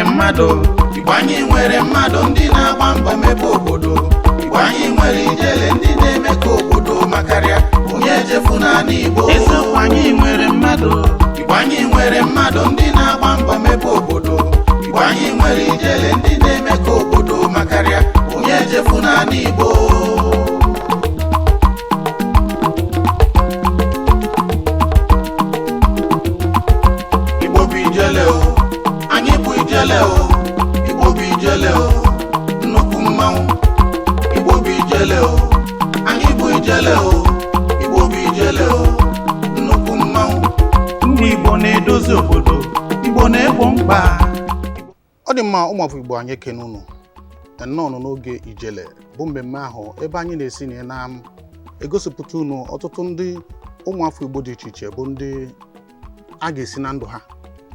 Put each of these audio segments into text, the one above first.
nwere mmadụ, Igbo anyị nwere mmadụ ndị na-agba mbọ mepe obodo. Igbo anyị nwere ijele ndị na-eme ka obodo makarịa. Onye echefu n'ala Igbo. Eziokwu anyị nwere mmadụ. Igbo anyị nwere mmadụ ndị na-agba mbọ mepe obodo. Igbo anyị nwere ijele ndị na-eme ka obodo makarịa. Onye echefu n'ala Igbo. Igbo bụ ijele o, anyị bụ ijele o. Igbo bụ ijele o, nnukwu mmanwụ. Igbo bụ ijele o, anyị bụ ijele o. Igbo bụ ijele o, nnukwu mmanwụ. Ndị Igbo na-edozi obodo, Igbo na-egbo mkpa. Ọ dị mma ụmụafọ Igbo anyị ekene unu nnọọ n'oge ijele bụ mmemme ahụ ebe anyị na-esi na egosipụta unu ọtụtụ ndị ụmụafọ Igbo dị iche iche bụ ndị a ga-esi na ndụ ha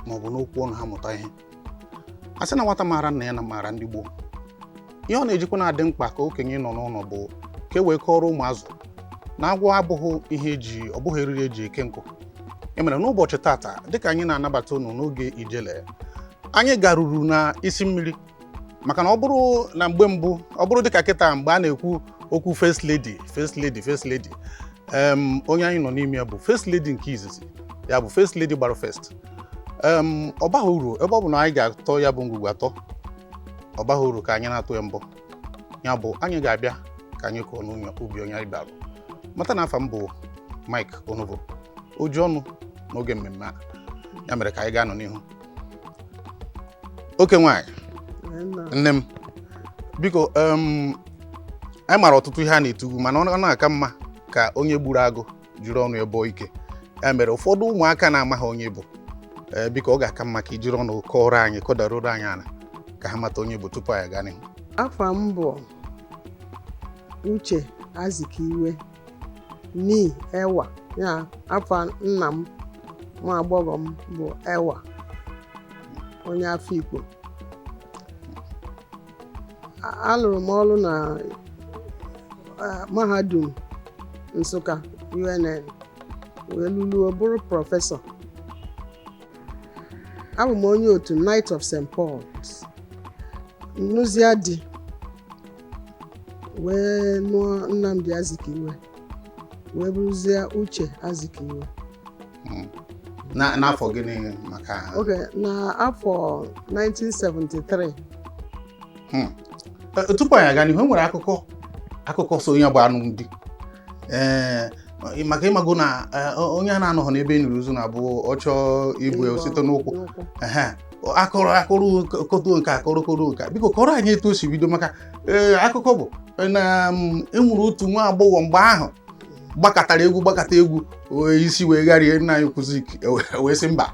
maọbụ n'okwu ọnụ ha mụta ihe. A sị na nwata maara nna ya na maara ndị gboo. Ihe ọ na-ejikwa na-adị mkpa ka okenye nọ n'ụlọ bụ ka e wee kọrọ ụmụazụ na agwọ abụghị ihe ọ bụghị eriri eji eke nkụ. E mere n'ụbọchị tata dịka anyị na-anabata unu n'oge ijele, anyị garuru na isi mmiri maka na ọ bụrụ na mgbe mbụ ọ bụrụ dịka kịta mgbe a na-ekwu okwu first lady onye anyị nọ n'ime ya bụ first lady nke izizi, ya bụ first lady gbara first. Ọ baghị uru ebe ọ bụ na anyị ga-atọ ya bụ ngwugwu atọ, ọ baghị uru ka anyị na-atụ ya mbọ. Ya bụ anyị ga-abịa ka anyị kọọ n'ụlọ ubi onye anyị bịara. Mata na afa m bụ Mike Onovo, oji ọnụ n'oge mmemme a. Ya mere ka anyị ga-anọ n'ihu. Oke nwaanyị, nne m, biko anyị mara ọtụtụ ihe a na-etugwu mana ọ na-aka mma ka onye gburu agụ jiri ọnụ ebo ike. Ya mere ụfọdụ ụmụaka na-amaghị onye bụ, biko ọ ga-aka mma ka i jiri ọnụ kọrọ anyị, kọdaroro anyị ala ka ha mata onye bụ tupu anyị gaa n'ihu. Afa m bụ Uche Azikiwe ni Ewa, ya afa nna m nwa agbọghọ m bụ Ewa, onye Afikpo. Alụrụ m ọrụ na mahadum Nsụka UNN wee lụọ bụrụ prọfesọ. Abụ m onye otu Knight of St. Paul's, nnụzia di wee nụọ Nnamdi Azikiwe wee bụrụzie Uche Azikiwe. N'afọ gịnị maka? Okay, n'afọ 1973. Tupu anyị aga n'ihu, nwere akụkọ so onye bụ anụ ndị maka ịmago na onye a na-anọghị n'ebe e nụrụ ozu na-abụ ọchọ igwe site n'ụkwụ. Akụrụ koto nke akụrụkoro nke biko kọrọ anyị etu o si bido, maka akụkọ bụ na enwere otu nwa agbọghọ mgbe ahụ gbakọta egwu isi wee gharịa nna anyị kwụzi wee sị mba.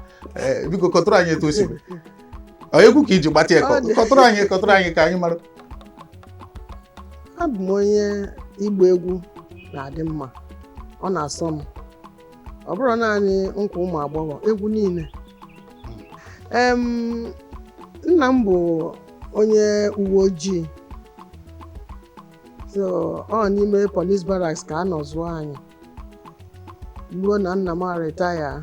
Biko kọtụrụ anyị etu o si egwu ka iji gbata ya, kọtụrụ anyị ka anyị mara. Abụ m onye igba egwu na-adị mma, ọ na-asọ m, ọ bụrụ naanị nkwa ụmụ agbọghọ, egwu niile. Nna m bụ onye uwe ojii, so ọ n'ime police barracks ka a nọ zụọ anyị ruo na nna m retire.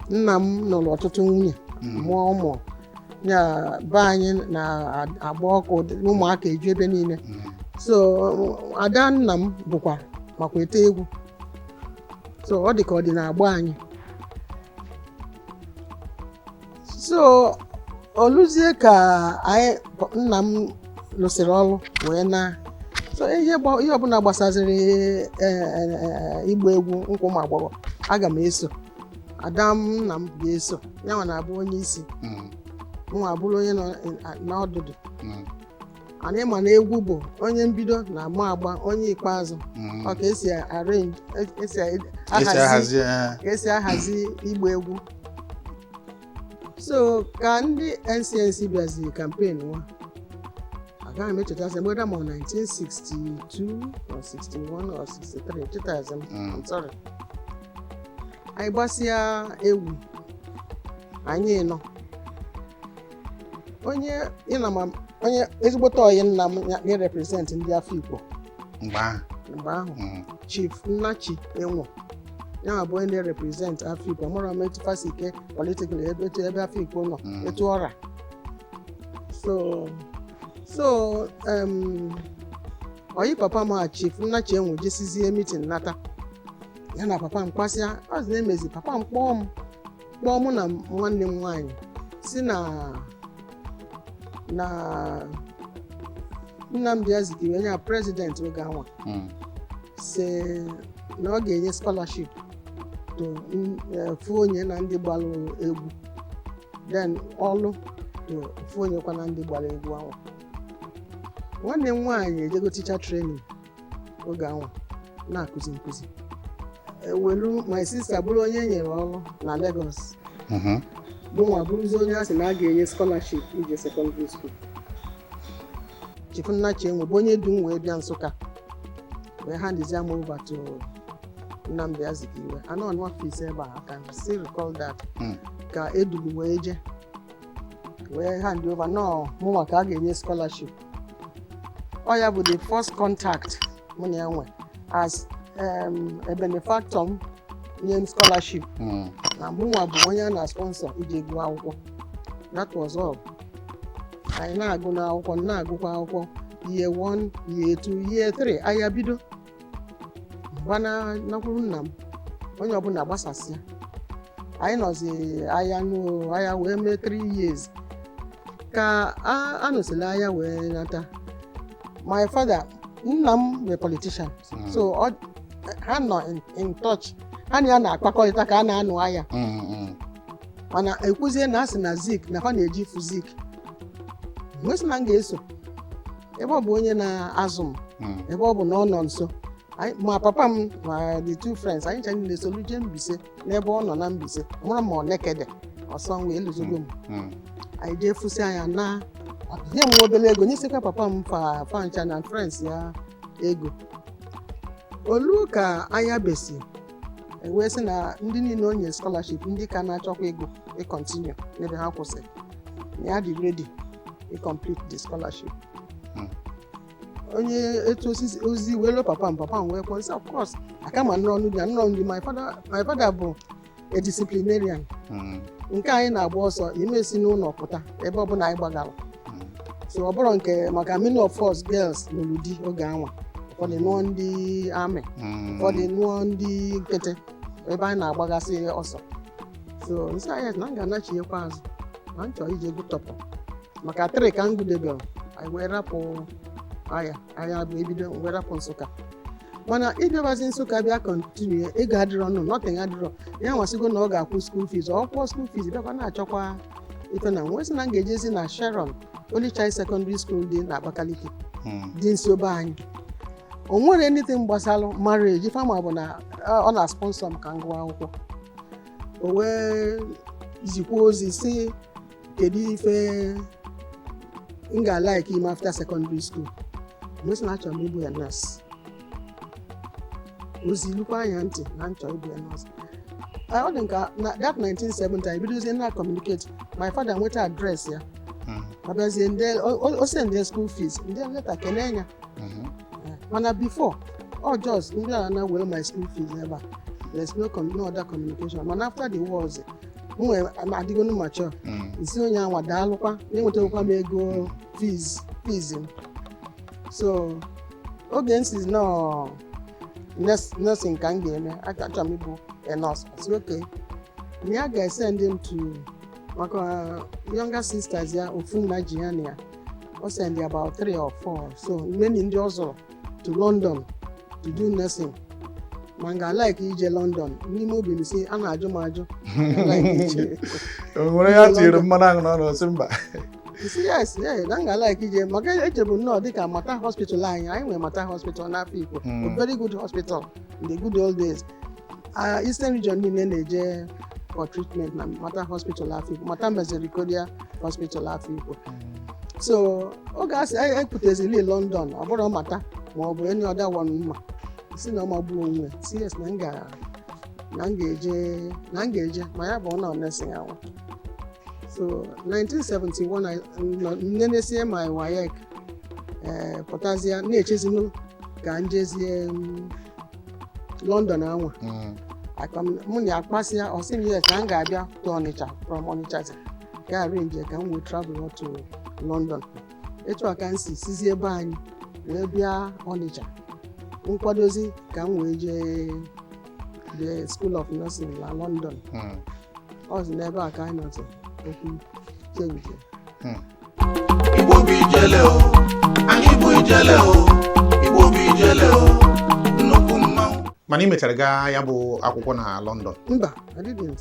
Nna m nọ n'ọtụtụ nwunye, mụọ ụmụ ya, be anyị na-agba ọkụ, ụmụaka eju ebe niile. So ada nna m bụkwa makwa ete egwu, so ọ dị ka ọ dị na-agba anyị. So oluzie ka nna m lụsịrị ọrụ wee na, so ihe ọbụla gbasaziri igba egwu nkwa ụmụ agbọghọ aga m eso. Ada m nna m ga-eso, ya na-abụ onye isi, nwa abụrụ onye nọ n'ọdụdụ. Anyị ma na egwu bụ onye mbido na agba onye ikpeazụ. Ọ ka esi arrange, esi ahazi igba egwu. So ka ndị NCNC bịaziri campaign nwa, agaghị m echetazi mgbe ma 1962 or 61 or 63, 2000, I'm sorry. Anyị gbasịa egwu anyị nọ, onye ezigbote ọyị nna m ga-represent ndị Afikpo mgbe ahụ, Chief Nnachi Enwo, ya bụ onye na-represent Afikpo. Mụrụ m etu fasike politikal ebe Afikpo nọ, etu ọra. so oyi papa m Chief Nnachi Enwe jesizie meeting nata ya na papa m kpasịa ọzọ na-emezi papa m kpọọ mụ na nwanne m nwaanyị si na Nnamdi Azikiwe onye president oge anwa si na ọ ga-enye scholarship to fu onye na ndị gbalụ egwu then ọlụ to fu onye kwa na ndị gbalụ egwu anwa. Nwanne m nwaanyị ejego teacher training oge anwa na-akụzi nkụzi ewelu my sister bụrụ onye nyere ọrụ na Lagos mụnwa bụrụzi onye a sị na a ga-enye scholarship ije secondary school. Chief Nnachi Enwe bụ onye dum wee bịa Nsụka wee handizie m over to Nnamdi Azikiwe anọ n'afọ ise ebe a. I can still recall that ka edulu wee je wee hand over nọ mụnwa ka a ga-enye scholarship. Ọ ya bụ the first contact mụ na enwe as a benefactor m nye m scholarship na mụnwa bụ onye a na-sponsor iji gụọ akwụkwọ. That was all. Anyị na-agụ n'akwụkwọ na-agụkwa akwụkwọ year 1 year 2 year 3 anyị bido nakwuru nna m onye ọbụla gbasasịa anyị nọzi ahịa wee mee 3 years ka a nụsịrị ahịa wee nata. My father nna m bụ politician so ha nọ in touch ha na ya na-akpakọrịta ka a na-anụ ahịa mana ekwuzie na asị na Zik na ha na-eji ifu Zik mgbe sị na m ga-eso ebe ọ bụ onye na-azụ m ebe ọ bụ na ọ nọ nso ma papa m ma the two friends anyị ncha niile solu jee Mbaise n'ebe ọ nọ na Mbaise mụrụ ma ọ nekede ọsọ wee lụzogo m anyị jee fụsị anya na nye m obere ego nyesikwa papa m fa ncha na friends ya ego olu ka anya besi wee sị na ndị niile onye scholarship ndị ka na-achọkwa ego continue n'ebe ha kwụsị ya dị ready complete the scholarship. Onye etu ozi welo papa m wee kwuo of course aka ma nrọ ndị my father bụ a disciplinarian nke anyị na-agba ọsọ imesi n'ụlọ pụta ebe ọbụla anyị gbagara so ọ bụrụ nke maka many of us girls lụrụ di oge anwa ụfọdụ nụọ ndị amị ụfọdụ nụọ ndị nkịtị ebe anyị na-agbagasị ọsọ so nsị anyị na m ga-anachiekwa azụ ma m chọrọ ije egwu tọpụ maka 3 ka m gụdebere anyị wee rapụ ahịa bụ ebido wee rapụ Nsụka mana ịbịabazi Nsụka bịa kọntinue ego adịrọ nụ nothing adịrọ ya nwasịgo na ọ ga-akwụ school fees ọ kwụọ school fees bịakwa na-achọkwa ife na nwesị na m ga-ejezi na Sharon Holy Child Secondary School dị na Abakaliki dị nso be anyị o nwere anything gbasalụ marriage fama bụ na ọ na-sponsor m ka m gụọ akwụkwọ o wee zikwa ozi si kedu ife m ga-like ime after secondary school mgbe na achọrọ m ịbụ ya nurse ozi lukwa anya ntị na nchọ ịbụ ya nurse. Ọ dị nka na that 1970 ebidozie na communicate my father nweta adres ya abịazie o send school fees ndị leta kene anya mana before just ndị a na were my school fees ebe a there's no other communication mana after the wars mwe adịgonu mature isi onye anwa daalụkwa na-enwetakwa m ego fees m so oge nsi nọ nursing ka m ga-eme achọrọ m ịbụ a nurse si okay ya ga-send him to maka younger sisters ya ofu na ji ya na ya o send about 3 or 4 so many ndị ọzọ to London to do nursing ma nga like ije London n'ime obi m si a na-ajụ m ajụ nwere ya tiri mmanụ aṅụ n'ọnụ osi mba yes na nga like ije maka echebu nnọọ dịka Mata Hospital anyị nwere Mata Hospital n'Afikpo a very good hospital in the good old days. Eastern region niile na-eje for treatment na Mata Hospital Afikpo, Mata Misericordia Hospital Afikpo. So oge asị ekputezili London ọ bụrụ Mata ma ọ bụ any other one mma si na ọ magbuo onwe si yes na m ga-eje ma ya bụ na nursing ahụ. So 1971 nnenesie my WAEC pụtazia na-echezinu ka njezie London anwa mụ na akpasịa ọsị m yes na m ga-abịa to Onitsha from Onitsha ga arrange ka m wee travel to London. Etu a ka m sizie ebe anyị wee bịa Ọnịcha nkwadozi ka m wee jee the School of Nursing na London. Ọ sị n'ebe a ka anyị nọtụ okwu chebiche. Igbo bụ ijele o, anyị bụ ijele o, Igbo bụ ijele o, nnukwu mmanwụ. Mana ị mechara gaa ya bụ akwụkwọ na London? Mba, I didn't.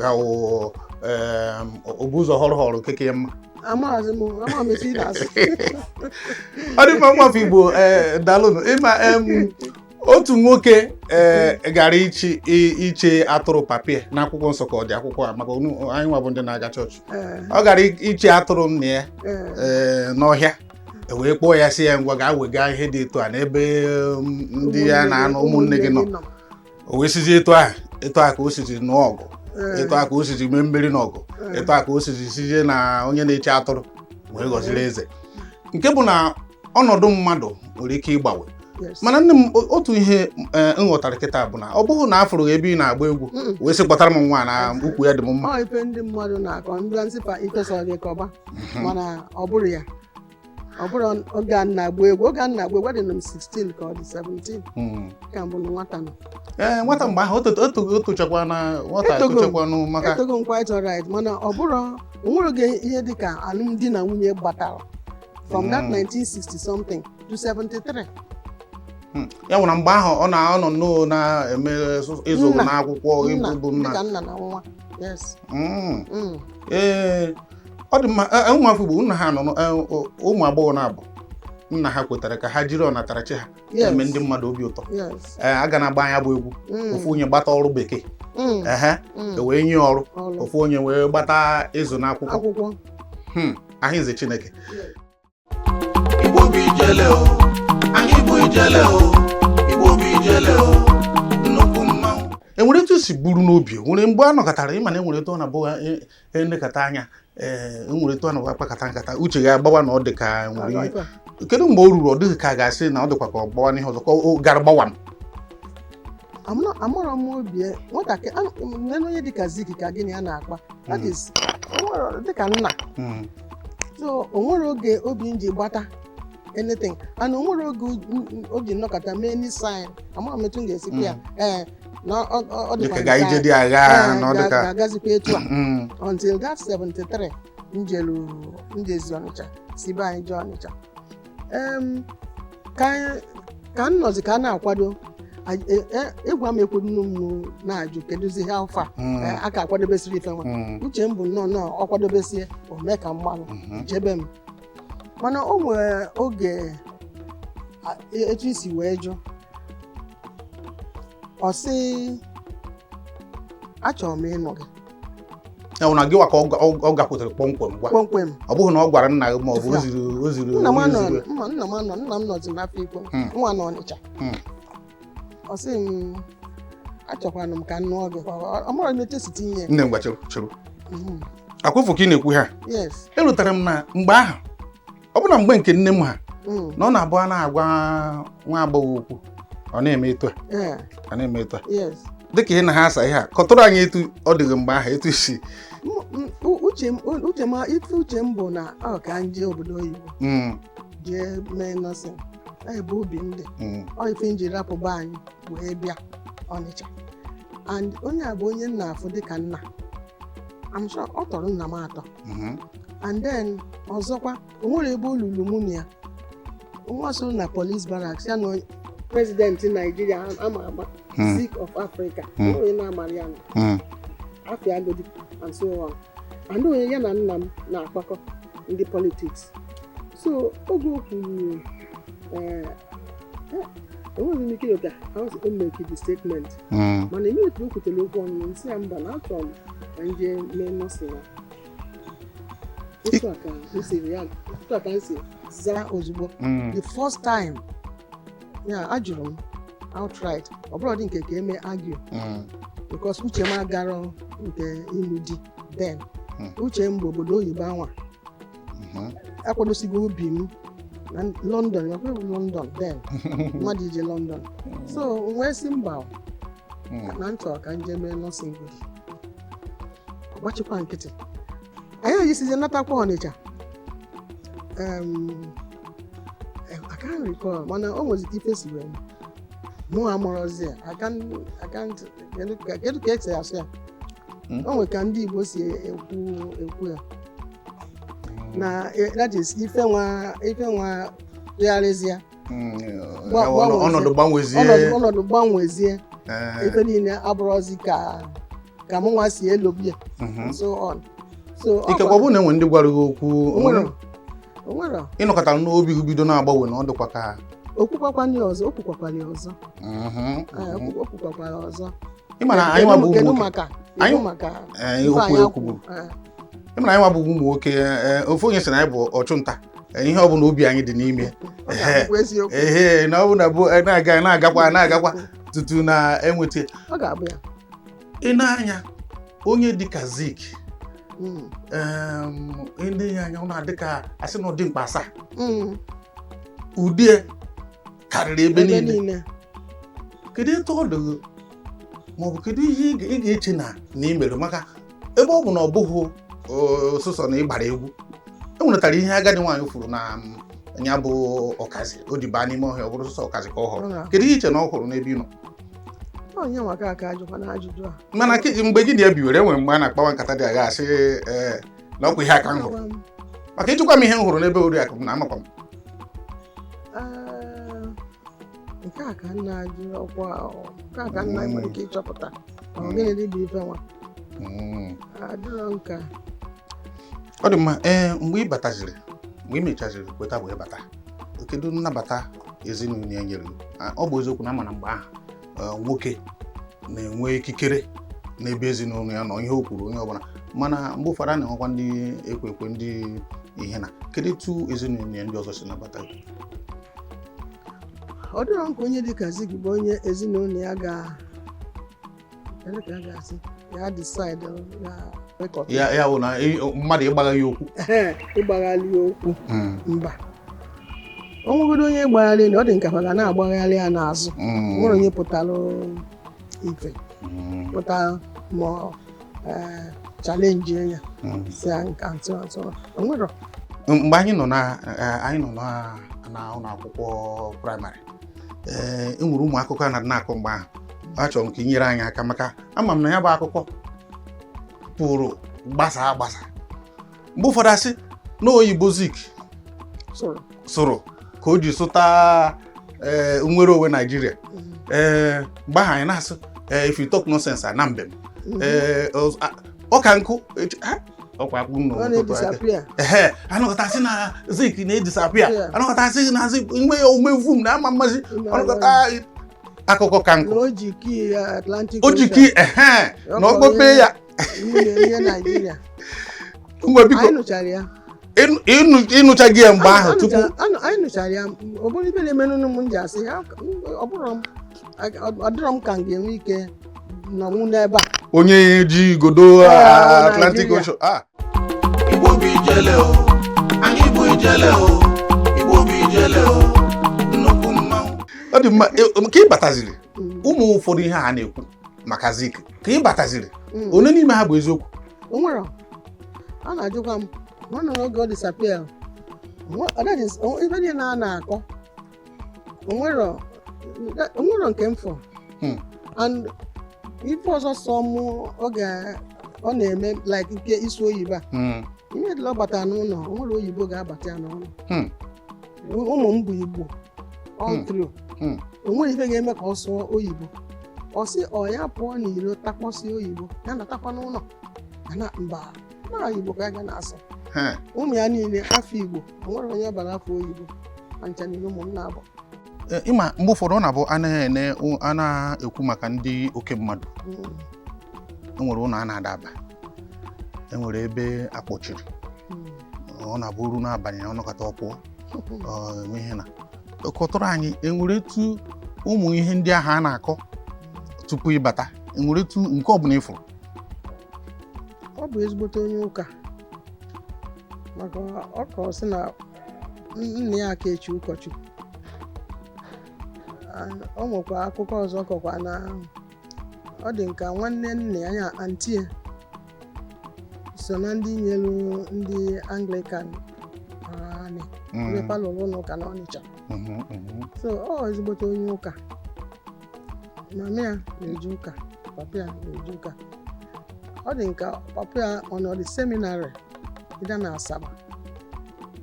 Ya o bụ ụzọ họrọ keke mma. Amaghị m etu ị na-asụ. Ọ dị mma nwafọ Igbo daalụnụ. Ịma otu nwoke gara iche atụrụ papie n'akwụkwọ nsọ ka ọ dị akwụkwọ a maka anyị nwa bụ ndị na-aga chọọchị. Ọ gara iche atụrụ nna ya n'ọhịa wee kpọọ ya si ya ngwa gaa wega ihe dị etu a n'ebe ndị ya na-anọ ụmụnne gị nọ. O wee sizie etu a ka o sizi nụọ ọgụ, etu a ka o sizi mee mmeri n'ọgụ, etu a ka o sizi sizie na onye na-eche atụrụ wee gọziri eze. Nke bụ na ọnọdụ mmadụ nwere ike ịgbanwe. Mana nne m otu ihe nghọtara kịta bụ na ọ bụghị na afụrụ ebe ị na-agba egwu wee sị kpọtara m nwa na ukwu ya dị m mma. Ọ ife ndị mmadụ na-akọ ndị nsịpa ikesọ gị kọba mana ọ bụrụ ya. Ọ bụrụ oge a na-agba egwu adị m 16 ka ọ dị 17 ka mbụ nwata nọ. Nwata mgbe ahụ o tochakwa na nwata etochakwanụ maka etogo m quite alright mana ọ bụrụ onwere oge ihe dịka alụmdi na nwunye gbatara from that 1960 something to 73. Ya nwere mgbe ahụ ọ nọ nnọọ na-eme ịzụ n'akwụkwọ ịbụ nna. Dịka nna na nwa. Yes. Ọ dị mma. Ụmụafọ Igbo nna ha nọ ụmụ agbọghọ na-abụ nna ha kwetara ka ha jiri ọnatarachi ha eme ndị mmadụ obi ụtọ. Aga na-agba anya bụ egwu ofu onye gbata ọrụ bekee wee nye ọrụ ofu onye wee gbata ịzụ n'akwụkwọ. Ahụ nze Chineke. Igbo bụ ijele o, anyị bụ ijele o, Igbo bụ ijele o, nnukwu mmanwụ. Enwere etu si buru n'obi, nwere mgbe a nọkọtara ịma na enwere etu ọ na-abụ elekọta anya, enwere etu a na akpakọta nkata uche ya agbawa na ọ dị ka nwere ihe. Kedu mgbe o ruru ọ dịghị ka a ga-asị na ọ dịkwa ka ọ gbawa n'ihe ọzọ ka ọ gara gbawa m? Amara m obi nwatakịrị onye dịka Ziki ka gịnị a na-akpa that is dịka nna. So o nwere oge obi m ji gbata anything and o nwere oge o ji nnọkọta mee any sign amaghị m etu m ga-esikwa ya na ọ dịkwa ga-ije dị agha na ọ dịka ga-agazikwa etu a until that 73 njezi Ọnịcha si be anyị jee Ọnịcha. Ka m nọzi ka a na-akwado egwu m ekwedunu m na-ajụ kedụzi ha alfa a ka akwadobesiri ife nwa. Uche m bụ nnọọ ọ kwadobesie o mee ka mgbalụ jebe m mana o nwere oge etu isi wee jụ ọ sị achọrọ m ịnụ gị. Ya na gị wa ka ọ gakwutere kpọmkwem gwa. Ọ bụghị na ọ gwara nna gị ma ọ bụ o ziri nna m nọzi n'afọ Igbo nwa na Ọnịcha. Ọ sị m achọkwanụ m ka m nụọ gị ọ mara m etu esi tinye. Nne m gbachiri akwụfụ ka ị na-ekwu ha. Yes. Erutere m na mgbe ahụ ọ bụ na mgbe nke nne m ha na ọ na-abụ a na-agwa nwa agbọghọ okwu ọ na-eme etu a. Yes. Dịka ị na ha asa ihe a kọtụrụ anyị etu ọ dịghị mgbe ahụ etu isi. Uche m bụ na ọ ka m jee obodo oyibo jee mee nọọsịn ebe obi m dị ọ ife m ji rapụ be anyị wee bịa Ọnịcha and onye a bụ onye nna afụ dịka nna. I'm sure ọ tọrọ nna m atọ. And then ọzọkwa o nwere ebe olulu mụ na ya nwa so na police barracks ya na president Nigeria ama Zik of Africa onye na-amara ya afọ agodi and so on. And onye ya na nna m na-akpakọ ndị politics. So oge o kwuru enweghị m ike ịlọta how to make the statement mana eme otu o kwutere okwu ọnụ nsị ya mba na achọrọ m ka m jee mee nọọsịn a. Otu a ka m si zaa ozugbo the first time ya ajụrụ m outright ọ bụrụ dị nke ka eme argue because uche m agara nke ịlụ di then uche m bụ obodo oyibo anwa akwadosigo obi m na London London then mmadụ ije London so wee si mba na nchọ ka nje mee nọọsịn godi ọgbachikwa nkịtị anyị oyisizie natakwa Ọnịcha I can't recall mana o nwezi ife si wee mụ amụrụzi kedu ka esi asụ ya o nwere ka ndị Igbo si ekwu ya na that is ife nwa tụgharịzịa ọnọdụ gbanwezie ife niile abụrụzi ka mụ nwa si elobi ya so on so ikekwa bụ na enwe ndị gwara gị okwu onwere ịnọkọtara n'obi bido na-agbanwe na ọ dịkwa ka okwukwakwanye ọzọ ịmana anyị nwa bụ ụmụ nwoke ofe onye sị na anyị bụ ọchụnta ihe ọ bụla obi anyị dị n'ime na ọ bụ na bụ na-agakwa tutu na enweta ọ ga-abụ ya ị na-anya onye dịka Zik ndị anya ọ na-adị ka asị na ọ dị mkpa asaa ụdị karịrị ebe niile kedu etu ọ dị maọbụ kedu ihe ị ga-eche na ị mere maka ebe ọ bụ na ọ bụghị sọsọ na ịgbara egwu enweretara ihe agadi nwaanyị furu na ya bụ ọkazi o ji baa n'ime ọhịa ọ bụrụ sọsọ ọkazi ka ọ hụrụ kedu ihe iche na ọ hụrụ n'ebe ị nọ mana mgbe gị na ya biwere enwere mgbe a na-akpawa nkata dị agha asị na ọkwa ihe aka m hụrụ maka ịchụkwa m ihe m hụrụ n'ebe oriakụ m na amakwa m nke a ka nna ajụ ọkwa nke a ka nna nwere ike ịchọpụta gịnị dị bụ ife nwa adịrọ nka ọ dị mma mgbe ị mechaziri kweta wee bata kedu nnabata ezinụlọ ya nyere ọ bụ eziokwu na ama na mgbe ahụ nwoke na-enwe ikikere n'ebe ezinụlọ ya nọ ihe o kwuru onye ọbụla mana mgbe ụfọdụ a na-enwekwa ndị ekwe ndị ihe na kedu etu ezinụlọ ya ndị ọzọ si nabata gị ọ dịrọ nke onye dịka Zik bụ onye ezinụlọ ya ga-asị ya decide ya bụ na mmadụ ịgbagha ya okwu ịgbaghalị ya okwu mba o nwegodo onye gbaghalị na ọ dị nka ga na-agbaghalị ya n'azụ nwere onye pụtara ife pụta ma chalenji ya si nka ntụ onwere mgbe anyị nọ na ụlọ akwụkwọ praịmarị enwere ụmụ akụkọ a na-akọ mgbe ahụ achọrọ m ka ị nyere anyị aka maka ama m na ya bụ akụkọ pụrụ gbasa mgbe ụfọdụ asị na oyibo Zik sụrụ ka o ji sụta nnwere onwe Naijiria mgbe ahụ anyị na-asụ if you talk nonsense na mbem ọka nkụ ọkwa akpụ anọkọtasị na Zik na-edisapịa anọkọtasị na Zik nwe ya omevu m na ama mmazi ọnọkọta akụkọ ka nkụ o ji ki na ọkpọpe ya ịnụcha gị ya mgbe ahụ tupu anyị nụchara ya ọ bụrụ ibe na-emenụ m ji asị ọ dịrọ m ka m ga-enwe ike nọnwụ n'ebe a onye ji godo Atlantic Ocean Igbo bụ ijele o anyị bụ ijele o Igbo bụ ijele o nnukwu mmanwụ ọ dị mma ka ị bataziri ụmụ ụfọdụ ihe a na-ekwu maka Zik ka ị bataziri onye n'ime ha bụ eziokwu o nwere a na-ajụkwa m nwanne n'oge ọ disappear ife dị na a na-akọ onwero nke m fọ and ife ọzọ sọ mụ ọ na-eme like nke isi oyibo a ihe dịla ọ batara n'ụlọ onwere oyibo ga-abata ya n'ụlọ ụmụ m bụ Igbo all through onwere ife ga-eme ka ọ sụọ oyibo ọ sị ọ ya pụọ n'iro takpọsị oyibo ya na-atakwa n'ụlọ mba mara Igbo ka a ga na-asụ ụmụ ya niile afọ Igbo onwere onye bara afọ oyibo ancha niile ụmụ m na-abụ ịma mgbe ụfọdụ ọ na-abụ a na-ekwu maka ndị oke mmadụ enwere ụlọ a na-adaba enwere ebe akpọchiri ọ na-abụ uru n'abalị na ọnọkọta ọpụọ enwe ihe na kọtụrụ anyị enwere etu ụmụ ihe ndị ahụ a na-akọ tupu ịbata enwere etu nke ọbụla ịfụrụ ọ bụ ezigbote onye ụka maka ọ kọrọ sị na nna ya aka echi ụkọchukwu ọ nwekwa akụkọ ọzọ kọkwa na ọ dị nka nwanne nna ya anti so na ndị nyelu ndị Anglican anyị onye palụrụ ụlọ ụka na Ọnịcha. So ọ ezigbote onye ụka. Mama ya na-eje ụka, papa ya na-eje ụka. Ọ dị nka papa ya ọnọdụ seminarị ịda na Asaba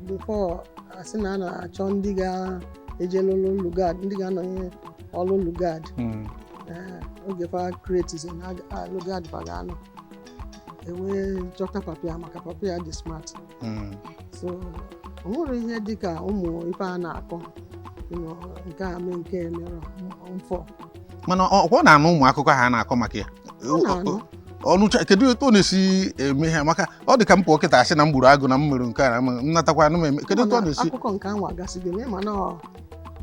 before asị na a na-achọ ndị ga-eje lụlụ lugard, ndị ga-anọnye ọlụ lugard. Oge fa kretiz na lugard baganụ ewee chọta papa ya maka papa ya dị smart. So o nwere ihe dịka ụmụ ife a na-akọ nke a mee nke mere mfọ. Mana ọ na-anụ ụmụ akụkọ ha na-akọ maka ya. Ọnụcha kedu etu ọ na-esi eme ha maka ọ dị ka m pụọ kịta asị na m gburu agụ na m mere nke a m natakwa anụ m eme kedu etu ọ na-esi akụkọ nke anwa gasịgo mana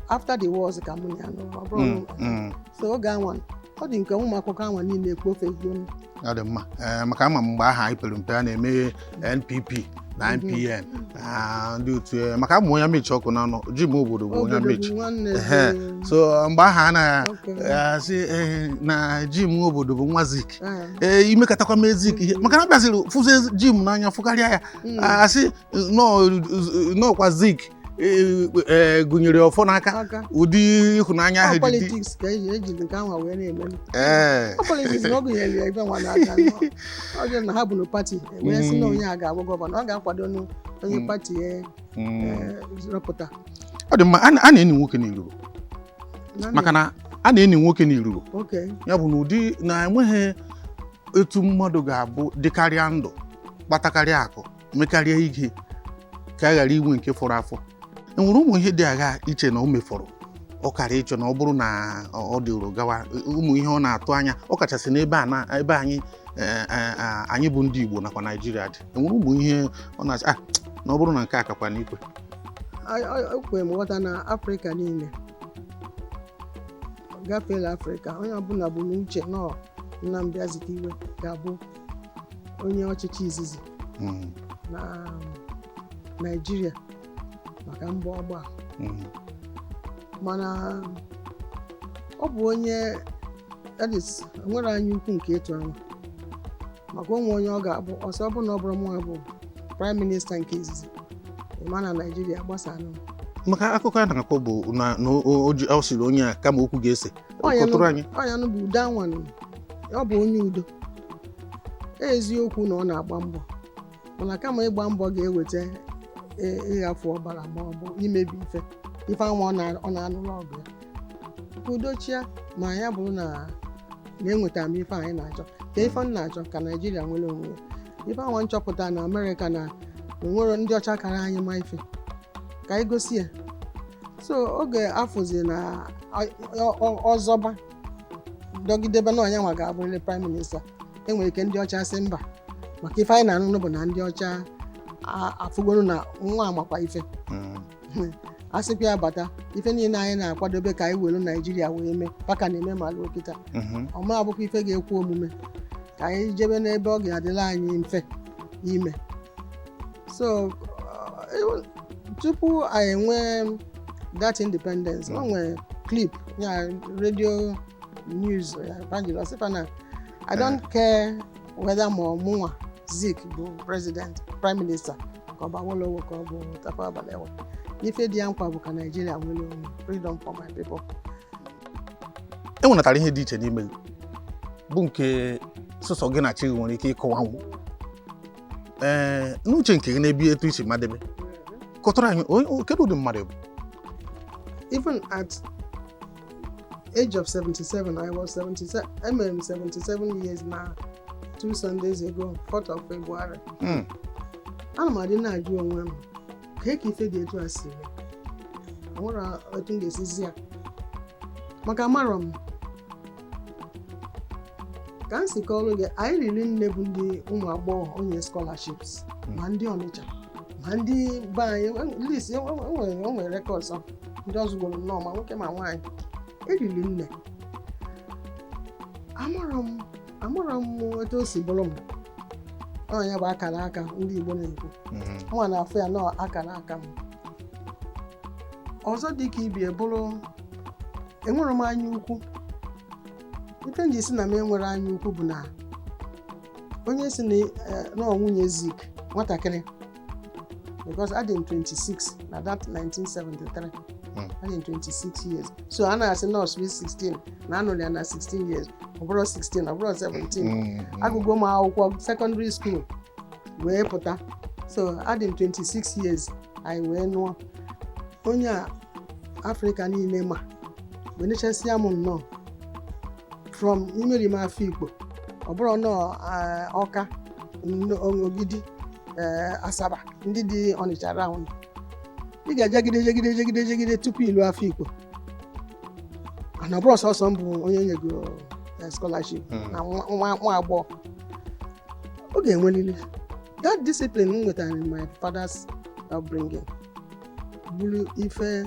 after the wars ka mụ ya nọ so oge anwa ọ dị nke ụmụ akụkọ anwa niile ekpofego. Ọ dị mma maka ama mgbe aha anyị pere mpe a na-eme NPP na NPN ndị otu maka amụ onye mechi ọkụ n'ọnụ ji m obodo bụ onye mechi so mgbe aha a na-asị na ji m obodo bụ nwa Zik imekọtakwa m Zik ihe maka na bịaziri fụzie ji m n'anya fụkarịa ya asị nọọkwa Zik gụnyere ọfọ n'aka ụdị ịhụnanya ahụ politiks ka eji nke anwa wee na-eme politiks na ọ gụnyere ebe nwa n'aka ọ na ha bụ na pati wee sị na onye a ga-abụ gọvanọ ọ ga-akwado onye pati rọpụta. Ọ dị mma a na-eni nwoke n'iruru maka na a na-eni nwoke n'iruru ya bụ na ụdị na enweghị etu mmadụ ga-abụ dịkarịa ndụ kpatakarịa akụ mekarịa ihe ka a ghara inwe nke fọrọ afọ. Enwere ụmụ ihe dị agha iche na o mefọrọ ọ kara ịchọ na ọ bụrụ na ọ dịro gawa ụmụ ihe ọ na-atụ anya ọ kachasị n'ebe ebe anyị bụ ndị Igbo nakwa Naịjirịa dị. Enwere ụmụ ihe ọ na-asị na ọ bụrụ na nke a kakwa n'ikwe. Ekwe m nghọta na Afrịka niile gafeela Afrịka onye ọbụla bụ n'uche nọ Nnamdi Azikiwe ga-abụ onye ọchịchị izizi na Naịjirịa maka mbọ ọgba mana ọ bụ onye nwere anya ukwu nke ịtụ anya maka onwe onye ọ ga-abụ ọsọ ọ bụ na ọ bụrụ mụ bụ prime minista nke izizi ịma na Naịjirịa gbasara maka akụkọ a na-akọ bụ na ọ sịrị onye a kama okwu ga-ese kọtụrụ anyị ọnya bụ udo anwanụ ọ bụ onye udo eziokwu na ọ na-agba mbọ mana kama ịgba mbọ ga-eweta ịghafụ ọbara ma ọ bụ imebi ife anwa ọ na-anụrụ ọgụ ya ka udochia ma ya bụrụ na enwetara m ife anyị na-achọ ka ife m na-achọ ka Naịjirịa nwere onwe ya ife anwa nchọpụta na Amerịka na enwere ndị ọcha kara anyị ma ife ka anyị gosi ya so oge afọzi na ọzọba dọgidebe na onye nwa ga-abụrịrị prime minista enwere ike ndị ọcha sị mba maka ife anyị na-anụ bụ na ndị ọcha afụgoro na nwa amakwa ife a sịkwa ya bata ife niile anyị na-akwadobe ka anyị were Naịjirịa wee mee paka na-eme malụ okịta ọma abụkwa ife ga-ekwu omume ka anyị jebe n'ebe ọ ga-adịla anyị mfe ime so tupu anyị enwee that independence o nwere clip ya radio news evangelist na I don't care whether ma ọmụnwa Zik bụ president prime minister ka ọ bụ Awolowo ka ọ bụ Tafawa Balewa ife dị ya mkpa bụ ka Naịjirịa nwere onwe freedom for my people. Enwenatara ihe dị iche n'ime bụ nke sọsọ gị na chi nwere ike ịkọwanwu n'uche nke gị na-ebi etu isi madebe kọtụrụ anyị kedu ụdị mmadụ bụ. Even at age of 77 I was 77 emere m 77 years na 2 Sundays ago 4th of February. Ana m adị na-ajụ onwe m ka ife dị etu a si nwere otu m ga-esizi ya maka amarọ m ka m si kọọrọ gị anyị riri nne bụ ndị ụmụ agbọghọ onye scholarships ma ndị Ọnịcha ma ndị be anyị list enwere rekọds ndị ọzụgoro nnọọ ma nwoke ma nwaanyị eriri nne amarọ m etu o si bụrụ m onye bụ akara aka ndị Igbo na-ekwu nwa na-afụ ya nọ akara aka m ọzọ dị ka ibi bụrụ enwere m anya ukwu ife nji si na m enwere anya ukwu bụ na onye si na nwunye Zik nwatakịrị because I did 26 na that 1973 I did 26 years so I na say no sweet 16 na anọ na 16 years ọbụrụ 16 ọbụrụ 17 agụgụ m akwụkwọ secondary school wee pụta so I did 26 years anyị wee nụọ onye a Afrịka niile ma wee nechasịa m nnọọ from imeri m Afikpo ọ bụrụ nọ Ọka Ogidi Asaba ndị dị Ọnịcha round ị ga-ejegide tupu ilu Afikpo ana ọ bụrụ sọsọ mbụ onye nyego scholarship na nwa agbọghọ ọ ga-enwelili that discipline m nwetara in my father's upbringing bụrụ ife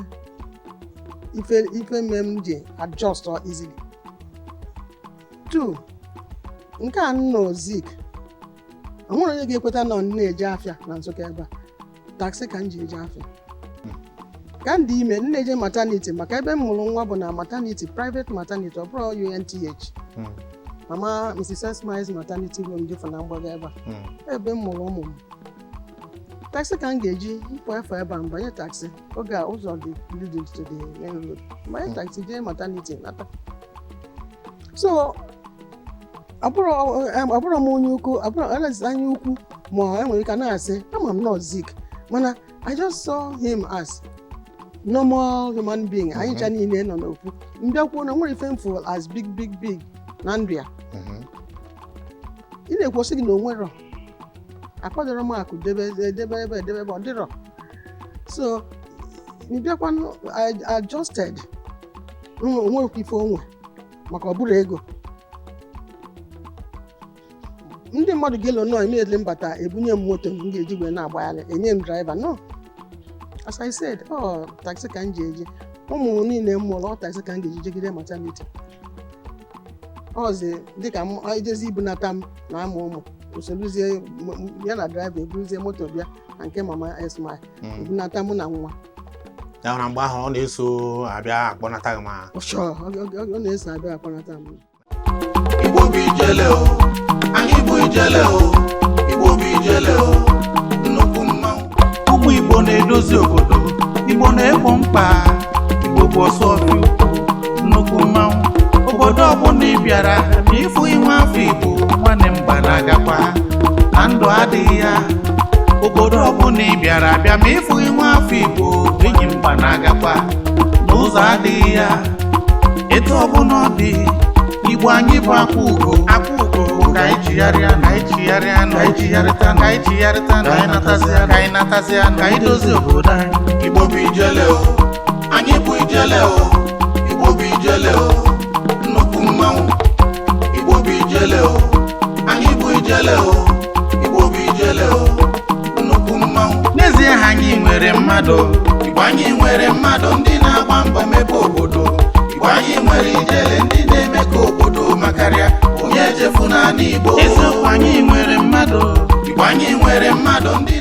mem ji adjust easily. 2 nke a nọ Zik onwere onye ga-ekweta na na-eje afịa na Nsụka ebe a taxi ka m ji eje afịa ka ndị ime na-eje maternity maka ebe m mụrụ nwa bụ na maternity private maternity ọ bụrụ UNTH mama Mrs. Esmiles maternity home dị na mgbaga ebe a ebe m mụrụ ụmụ m taxi ka m ga-eji ịpụ efe ebe a mbanye taxi oge a ụzọ dị leading to the main road mbanye taxi jee maternity nata so abụrụ m onye ukwu abụrụ anya ukwu ma enwere ike na-asị ama m nọ Zik mana I just saw him as normal human being anyị cha niile nọ n'okwu mbịakwuo na nwere ife mfu as big na ndụ ya ị na-ekwosi gị na onwero akwadoro m akụ debe ọ dịrọ so mbịakwa adjusted onwere ife onwe maka ọ bụrụ ego ndị mmadụ ga-elo nọ immediately mbata ebunye m moto m ga-eji wee na-agbagharị enye m driver no as I said taxi ka m ji eji ụmụ niile m mụrụ taxi ka m ga-eji jegide maternity ọzi dịka m ejezi ibunata m na ama ụmụ usoluzie ya na driver eburuzie moto bịa na nke mama Esma ebunata mụ na nwa ya na mgbe ahụ ọ na-eso abịa akpọnata gị ma ọ na-eso abịa akpọnata m Igbo bụ ijele o anyị bụ ijele o Igbo bụ ijele o nnukwu mmanwụ ụmụ Igbo na-edozi obodo Igbo na-egbo mkpa Igbo bụ ọsọ ọfịa ukwu nnukwu mmanwụ obodo ọbụla ị bịara ma ịfụ inwe afọ Igbo nwanne m gbanagakwa na ndụ adịghị ya obodo ọbụla ị bịara bịa ma ịfụ inwe afọ Igbo enyi m gbanagakwa na ụzọ adịghị ya etu ọbụla ọ dị Igbo anyị bụ akwa ugo ka anyị chigharịa na anyị chigharịa na anyị chigharịta na anyị chigharịta na anyị natazịa ka anyị dozie obodo anyị Igbo bụ ijele o anyị bụ ijele o Igbo bụ ijele o nnukwu mmanwụ Igbo bụ ijele o anyị bụ ijele o Igbo bụ ijele o nnukwu mmanwụ n'ezie ha anyị nwere mmadụ Igbo anyị nwere mmadụ ndị na-agba mbọ mebe obodo Igbo anyị nwere ijele ndị na-eme ka obodo makarịa onye echefu na Igbo eziokwu anyị nwere mmadụ Igbo anyị nwere mmadụ ndị